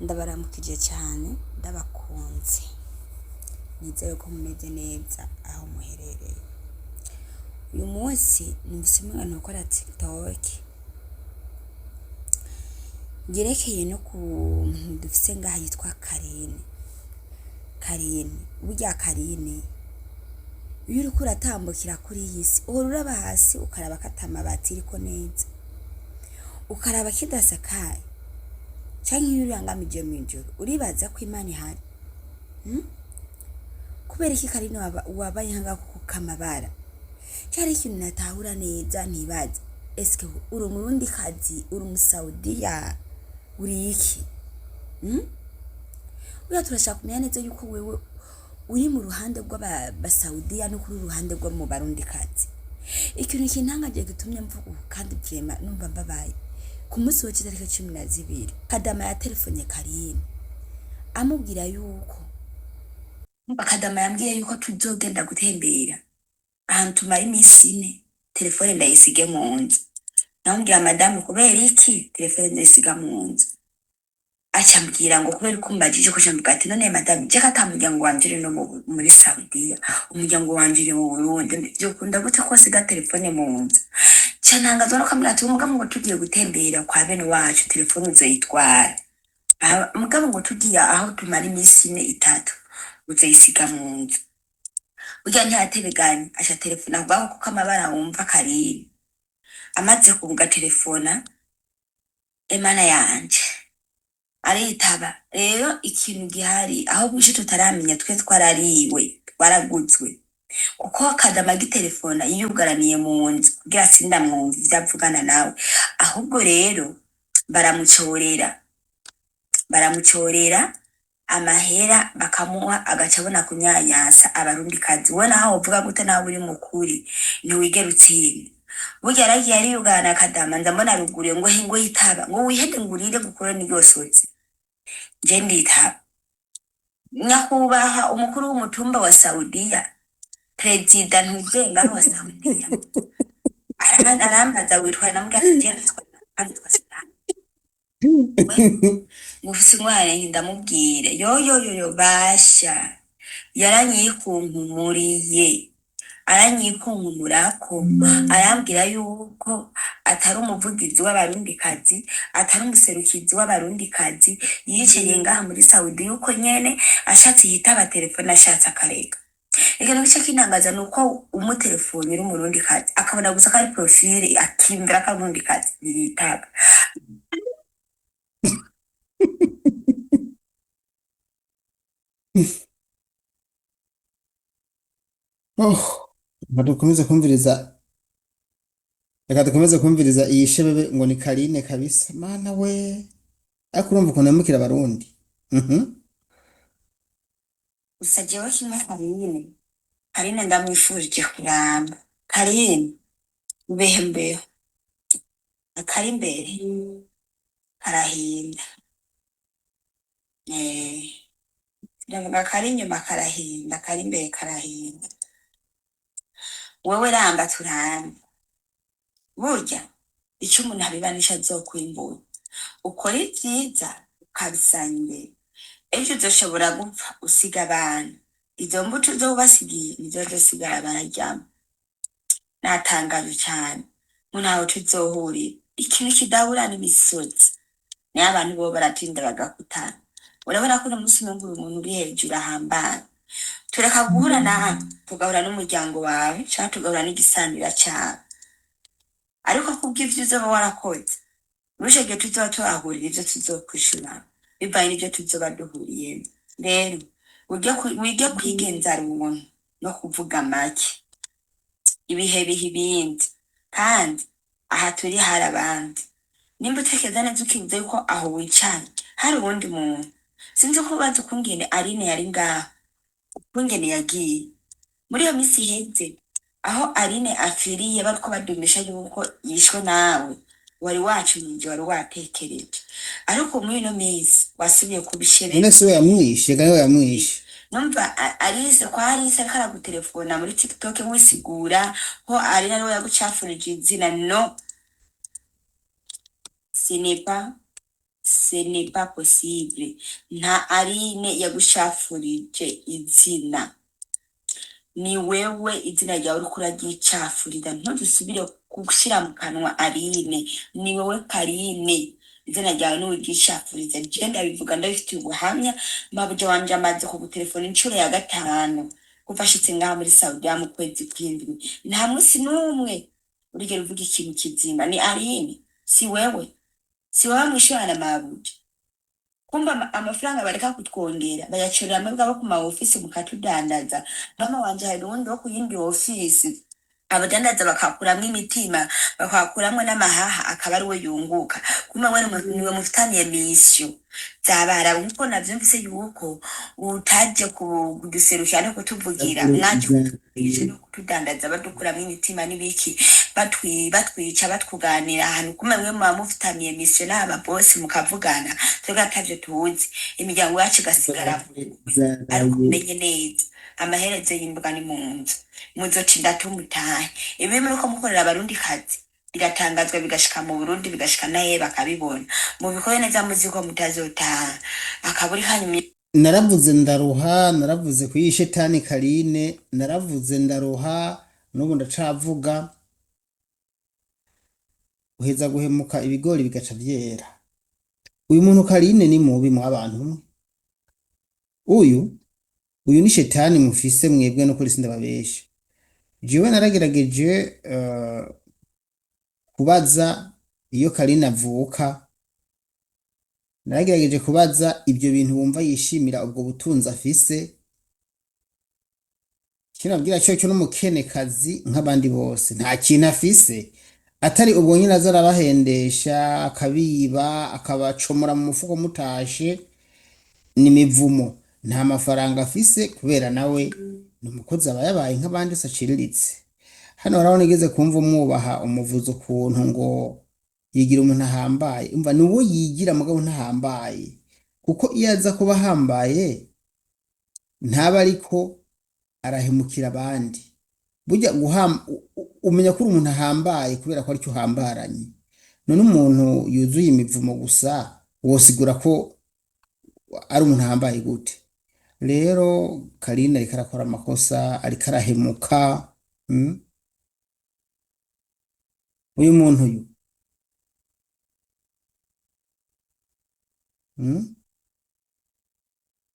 Ndabaramukije cyane ndabakunze, nizere ko mumeze neza aho muherereye. Uyu munsi numvise umwana ukora TikTok gerekeye no ku muntu dufise ngaha yitwa Karine. Burya Karine iyo uriko uratambukira kuri iyi si uhora uraba hasi ukaraba katamabati iriko neza, ukaraba kidasakaye canke iyo urangamije mw'ijoro uribaza ko Imana ihari. Kubera iki Karine wabaye nk'agako kukamabara? Cyari ikintu natahura neza ntibaza, eske uri umurundi kazi, uri umusaudiya, uri iki? Uya turashaka kumenya neza yuko wewe uri mu ruhande rw'abasaudiya no kuri uruhande rwo mu barundi kazi. Ikintu kintangaje gitumye mvuga kandi vrema numva mbabaye, ku munsi w'itariki 12 Kadama ya telefone Karine amubwira yuko Kadama yambwiye yuko tuzogenda gutembera ahantu tumara iminsi 4, telefone ndayisige mu nzu. Namubwira madamu kubera iki telefone ndayisiga mu nzu? Acambwira ngo kubera ukumbajije ko jambuga ati none madamu je katamuryango wanje no muri Saudiya, umuryango wanje mu Burundi byo kunda gute ko siga telefone mu nzu? Canangazwa no kamira ati umugabo ngo tugiye gutembera kwa bene wacu telefone uzoyitwara. Umugabo ngo tugiye aho tumara iminsi 4-3 uzoyisiga mu nzu. Burya ntiyateganya acha telefone avuga ko kamabara wumva Karine. Amaze kuvuga telefona Imana yanje aritaba. Rero ikintu gihari aho buje tutaramenya twe twarariwe twaraguzwe, kuko Kadama gitelefona yiyugaraniye mu nzu kugira sindamwumva ivyavugana nawe. Ahubwo rero baramucorera amahera bakamuha agacabona kunyanyasa abarundi kazi. We naho uvuga gute nawe uri mukuri ntiwigera utsinda. Burya aragiye ariyugana Kadama ndambona ruguriye ngo yitaba ngo wihende ngurire gukora n'iryosotse. Je nditaba nyakubaha umukuru w'umutumba wa Saudiya, president ntuzenga wa Saudiya arambaza witwa nambwa twa mufise umwana ndamubwire yo basha yaranyikunkumuriye aranyikunkumurako arambwira yuko atari umuvugizi w'abarundi kazi, atari umuserukizi w'abarundi kazi, yiceye ngaha muri Saudi yuko nyene ashatse yitaba telefone ashatse akareka. Ikintu gice kinangaza nuko umutelefone uri umurundi kazi akabona gusa ko ari profile akimvira ko arundi kazi yitaba. Reka dukomeze kumviriza iyi shebebe ngo ni Karine kabisa. Mana we, ariko urumva ukuntu yamukira abarundi. Gusa jewe kimwe Karine ndamwifurije kuramba. Karine mbeho akari imbere karahinda, ndavuga kari inyuma karahinda, kari imbere karahinda. Wewe ramba turamba. Burya ico umuntu abibanisha azokwimbura, ukora ivyiza ukabisanya imbere, ejo uzoshobora gupfa usiga abana, izo mbuto uzobasigiye nizo zosigara bararyama. Natangaje cane ntaho tuzohurira, ikintu kidahura n'imisozi niyo abantu bo baratinda bagakutana. Urabona ko umunsi umwe umuntu uri hejuru ahambaye, tureka guhura nawe tugahura n'umuryango wawe canke tugahura n'igisanira cawe, ariko kubw'ivyo uzoba warakoze urushe igihe tuzoba tuhahurira ivyo tuzokwishura bivaye n'ivyo tuzoba duhuriyemo. Rero wige kwigenza runtu no kuvuga make, ibihe biha ibindi, kandi aha turi hari abandi. Nimba utekereza neza ukibuza yuko aho wicaye hari uwundi muntu, sinzi ko ubaza ukungene Aline yari ngaho, ukungene yagiye muri iyo misi iheze aho Aline afiriye bariko badumisha yuko yishwe nawe wari wacunyije, wari watekereje, ariko muri ino misi wasubiye kubishebera. None se yamwishe gaho yamwishe. Numva Alice ko Alice akara gutelefona muri TikTok mwisigura ko Aline ariwe yagucafurije izina. No, ce n'est pas ce n'est pas possible. Nta Aline yagushafurije izina, ni wewe izina ryawe uriko uraryicafurira. Ntudusubire gushira mu kanwa Aline, ni wewe Karine, izina ryawe niwe uryicafuriza. Je ndabivuga ndabifitiye ubuhamya, mabuja wanje amaze kugutelefona incuro ya 5 kuva ashitse ngaha muri Saudi mu kwezi kw'indwi, nta musi n'umwe urigera uvuga ikintu kizima. Ni Aline, si wewe, si wewe mwishwana na mabuja. Kumba amafaranga bareka kutwongera bayacurira mwebwe abo ku ma ofisi mukatudandaza. Mama wanje hari uwundi wo ku yindi ofisi abadandaza bakakuramwo imitima, bakakuramwo n'amahaha, akaba ari we yunguka. Kumbe we niwe mufitaniye mission zabara, kuko navyumvise yuko utaje kuduserukira no kutuvugira, mwaje kutuvugisha no kutudandaza badukuramwo imitima n'ibiki, batwica batwuganira ahantu. Kumbe mwe muba mufitaniye mission n'aba boss mukavugana, twebwe atavyo tuzi, imiryango yacu igasigara ariko umenye neza amaherezo y'imbuga ni mu nzu, muzoca indatumutahe. Ibi muriko mukorera abarundi kazi bigatangazwa bigashika mu Burundi, bigashika naye bakabibona, mubikore neza muzi ko mutazotaha akaburi kanyu. naravuze ndaruha, naravuze ku yishetani Karine, naravuze ndaruha, n'ubu ndacavuga. Uheza guhemuka ibigori bigaca vyera. Uyu muntu Karine ni mubi mu abantu mwe. Uyu ni shetani mufise mwebwe, no kuri sindababesha. Jewe naragerageje kubaza iyo Karine avuka, naragerageje kubaza ibyo bintu wumva yishimira ubwo butunzi afise. Kinabwira cyo n'umukenekazi nk'abandi bose, nta kintu afise atari ubwo nyine aza arabahendesha, akabiba, akabacomora mu mufuko mutashe, n'imivumo. Nta mafaranga afise kubera nawe ni umukozi aba yabaye nk'abandi se aciriritse. Hano haraho nigeze kumva umwubaha umuvuzo ukuntu ngo yigira umuntu ahambaye. Umva ni uwo yigira mugabo ntahambaye, kuko iyo aza kuba ahambaye ntaba ariko arahemukira abandi. Burya umenya ko uri umuntu ahambaye kubera ko aricyo uhambaranye. None umuntu yuzuye imivumo gusa wosigura ko ari umuntu ahambaye gute? Rero Karine ariko arakora amakosa, ariko arahemuka. Uyu muntu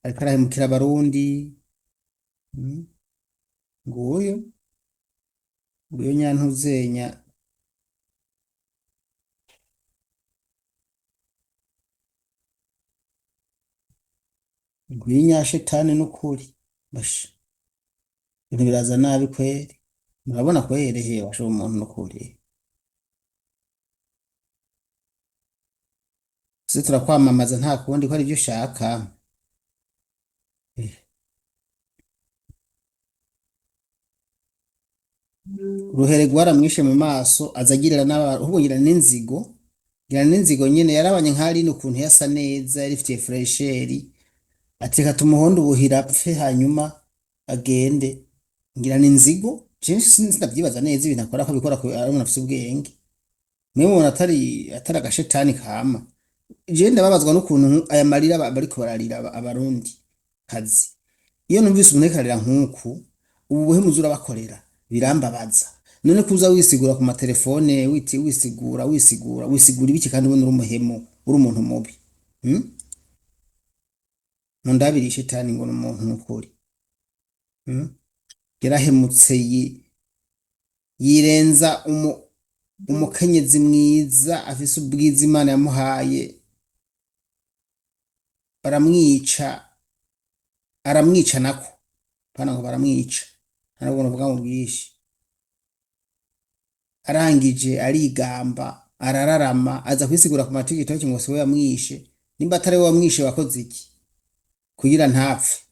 ariko arahemukira abarundi. Nguyo nyantuzenya, nguyo nyashetani n'ukuri. Basha ibintu biraza nabi kweri, murabona kweri he washo umuntu n'ukuri. Se turakwamamaza nta kundi ko ari byo ushaka. Uruhere rwaramwishe mu maso, azagirira n'abahugira n'inzigo, gira n'inzigo nyene. Yarabanye nk'ari n'ukuntu yasa neza, yarifitiye fresheri, ateka tumuhondo ubuhira apfe hanyuma agende. Ngira n'inzigo, jenshi sinavyibaza neza ibintu akora ko bikora ko ari umuntu afise ubwenge. Mwe mubona atari agashetani kama. Je ndababazwa n'ukuntu aya marira bariko bararira abarundi kazi. Iyo numvise umuntu ariko ararira nk'uku, ubu buhemuzi urabakorera birambabaza. None kuza wisigura ku matelefone, wisigura ibiki kandi ubona uri umuhemu, uri umuntu mubi. Mundabiri shetani ngo n'umuntu n'ukuri. Yarahemutse yirenza umukenyezi mwiza afise ubwiza Imana yamuhaye, aramwica nako pana ngo baramwica, ntabwo navuga ngo bwishi. Arangije arigamba, arararama, aza kwisigura ku matikitoki ngo siwe yamwishe. Nimba atari we wamwishe wakoze iki kugira ntapfe?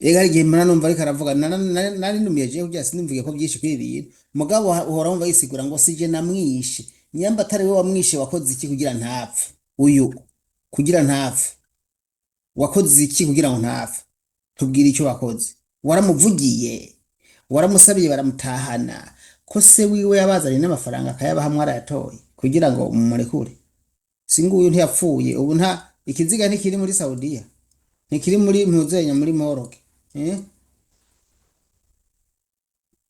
Ega ari gihe mwana numva ariko aravuga, nari numiye je kugira sinimvuge ko byinshi kwibira mugabo uhora wumva yisigura ngo sije namwishe. Nyamba atari we wamwishe wakoze iki kugira ntapfe? Uyu kugira ntapfe wakoze iki kugira ngo ntapfe? Tubwire icyo wakoze. Waramuvugiye, waramusabiye, baramutahana ko se wiwe yabazanye n'amafaranga akayabaha, mwarayatoye kugira ngo mumurekure? singuyu ntiyapfuye ubu nta ikiziga ntikiri muri Saudiya, ntikiri muri mpuzenya muri Moroke,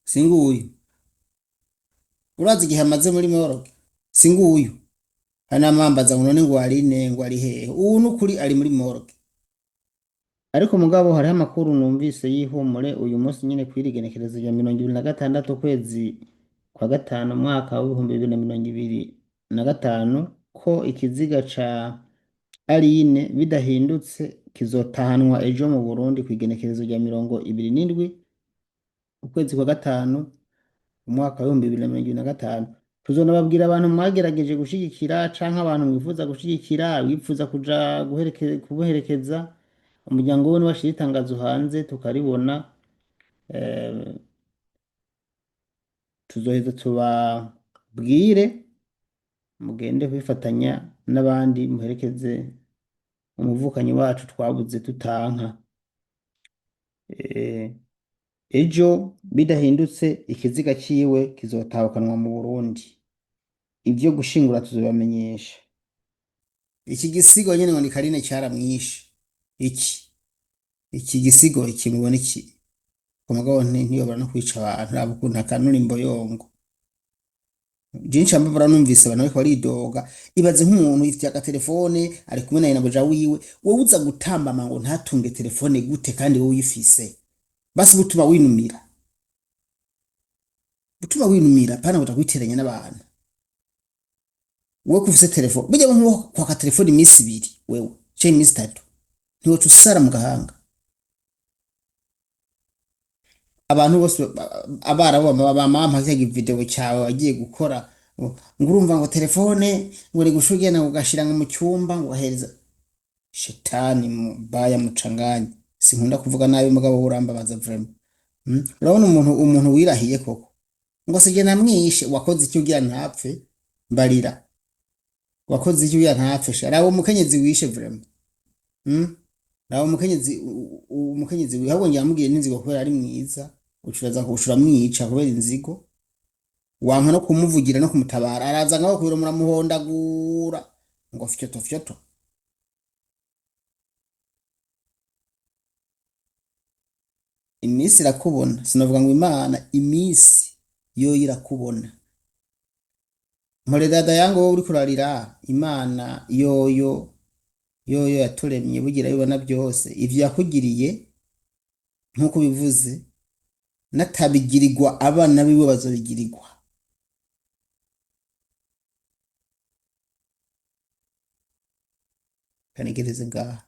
singuyu urazi igihe amaze muri Moroke, singuyu hari n'amambaza ngo none ngo arine ngo ari hehe, ubu n'ukuri ari muri Moroke. Ariko mugabo hariho amakuru numvise y'ihumure uyu munsi nyine kwirigenekerezo rya 26 ukwezi kwa gatanu umwaka w'ibihumbi 2025 ko ikiziga ca Aline bidahindutse kizotahanwa ejo mu Burundi kw'igenekerezo rya 27 ukwezi kwa gatanu umwaka w'ibihumbi 2025. Tuzonababwira abantu mwagerageje gushigikira canke abantu mwifuza gushigikira bifuza kuja kubuherekeza umuryango we washira itangazo hanze tukaribona, tuzoheza tubabwire mugende kwifatanya n'abandi muherekeze umuvukanyi wacu twabuze tutanka. Ejo bidahindutse ikiziga ciwe kizotahukanwa mu Burundi, ivyo gushingura tuzobamenyesha. Iki gisigo nyene ngo ni Karine caramwishe, iki gisigo iki mubona iki umugabo ntiyobora no kwica abantu abo kuntu akanura imboyongo jinshi ambavura numvise abantu bariko baridoga ibaze nk'umuntu yifitiye agatelefone ari kumwe na nyinabuja wiwe, wowe uza gutambama ngo ntatunge telefone gute kandi wowe uyifise, basi butuma winumira pana ngo takwiteranya n'abantu wowe kufise telefone bijya nko kwaka telefone iminsi 2 wewe cyo iminsi 3 ntiwoca usara mu gahanga. Abantu bose abarabo bamampa cya video cyawe wagiye gukora ngo urumva ngo telefone ngo uri gushugena ngo gashira mu cyumba ngo ahereza shetani mubaya mucanganye, sinkunda kuvuga nabi mugabo urambabaza vraiment. Urabona umuntu wirahiye koko ngo sije namwishe wakoze icyo ugira ntapfe mbarira, wakoze icyo ugira ntapfe shara umukenyezi wishe vraiment. Nawe umukenyezi wihabwo ngiramubwiye n'inzigo kubera ari mwiza ucuraza kushura mwica kubera inzigo wanka no kumuvugira no kumutabara araza ngaho kubira muramuhondagura ngo fyoto. Imisi irakubona sinavuga ngo Imana imisi yo irakubona mpore dada yangu wowe uri kurarira Imana yoyo yaturemye bugira bibona byose ivyo yakugiriye nkuko bivuze natabigirirwa abana biwe bazobigirirwa. Kanigereze ngaha.